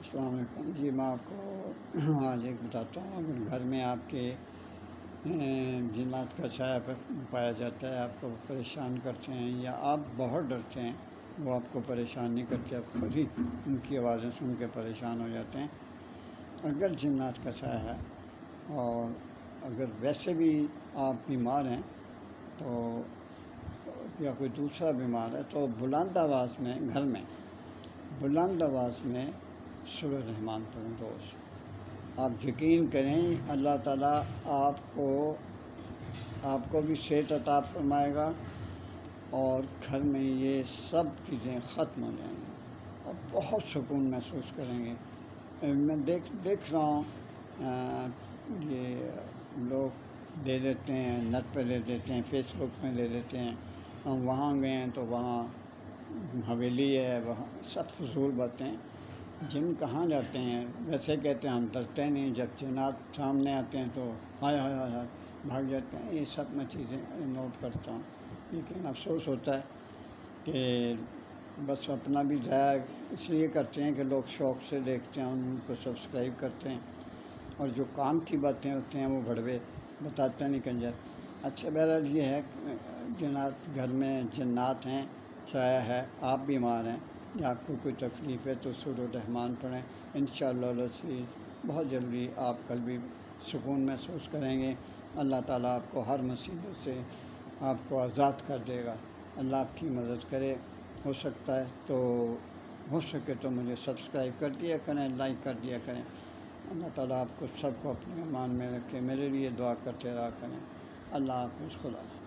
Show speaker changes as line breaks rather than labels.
السلام علیکم جی، میں آپ کو آج ایک بتاتا ہوں. اگر گھر میں آپ کے جنات کا سایہ پایا جاتا ہے، آپ کو پریشان کرتے ہیں یا آپ بہت ڈرتے ہیں، وہ آپ کو پریشان نہیں کرتے، آپ خود ہی ان کی آوازیں سن کے پریشان ہو جاتے ہیں. اگر جنات کا سایہ ہے اور اگر ویسے بھی آپ بیمار ہیں تو یا کوئی دوسرا بیمار ہے تو بلند آواز میں گھر میں بلند آواز میں سورۃ الرحمن پڑھیں روز. آپ یقین کریں اللہ تعالیٰ آپ کو بھی صحت عطا فرمائے گا اور گھر میں یہ سب چیزیں ختم ہو جائیں گی اور بہت سکون محسوس کریں گے. میں دیکھ رہا ہوں یہ لوگ دے دیتے ہیں، نیٹ پہ دے دیتے ہیں، فیس بک میں دے دیتے ہیں. ہم وہاں گئے ہیں تو وہاں حویلی ہے، وہاں سب فضول باتیں. جن کہاں جاتے ہیں، ویسے کہتے ہیں ہم ڈرتے نہیں، جب جنات سامنے آتے ہیں تو ہائے ہائے ہائے ہائے بھاگ جاتے ہیں. یہ سب میں چیزیں نوٹ کرتا ہوں، لیکن افسوس ہوتا ہے کہ بس اپنا بھی ضائع اس لیے کرتے ہیں کہ لوگ شوق سے دیکھتے ہیں، ان کو سبسکرائب کرتے ہیں، اور جو کام کی باتیں ہوتی ہیں وہ بڑوے بتاتے نہیں کنجر. اچھا، بہرحال یہ ہے جنات گھر میں جنات ہیں، سایہ ہے، آپ بیمار ہیں یا آپ کو کوئی تکلیف ہے تو سورۃ الرحمن پڑھیں. انشاءاللہ العزیز بہت جلدی آپ کل بھی سکون محسوس کریں گے. اللہ تعالیٰ آپ کو ہر مصیبت سے آپ کو آزاد کر دے گا. اللہ آپ کی مدد کرے. ہو سکے تو مجھے سبسکرائب کر دیا کریں، لائک کر دیا کریں. اللہ تعالیٰ آپ کو سب کو اپنے ایمان میں رکھے. میرے لیے دعا کرتے رہا کریں. اللہ حافظ. خدا.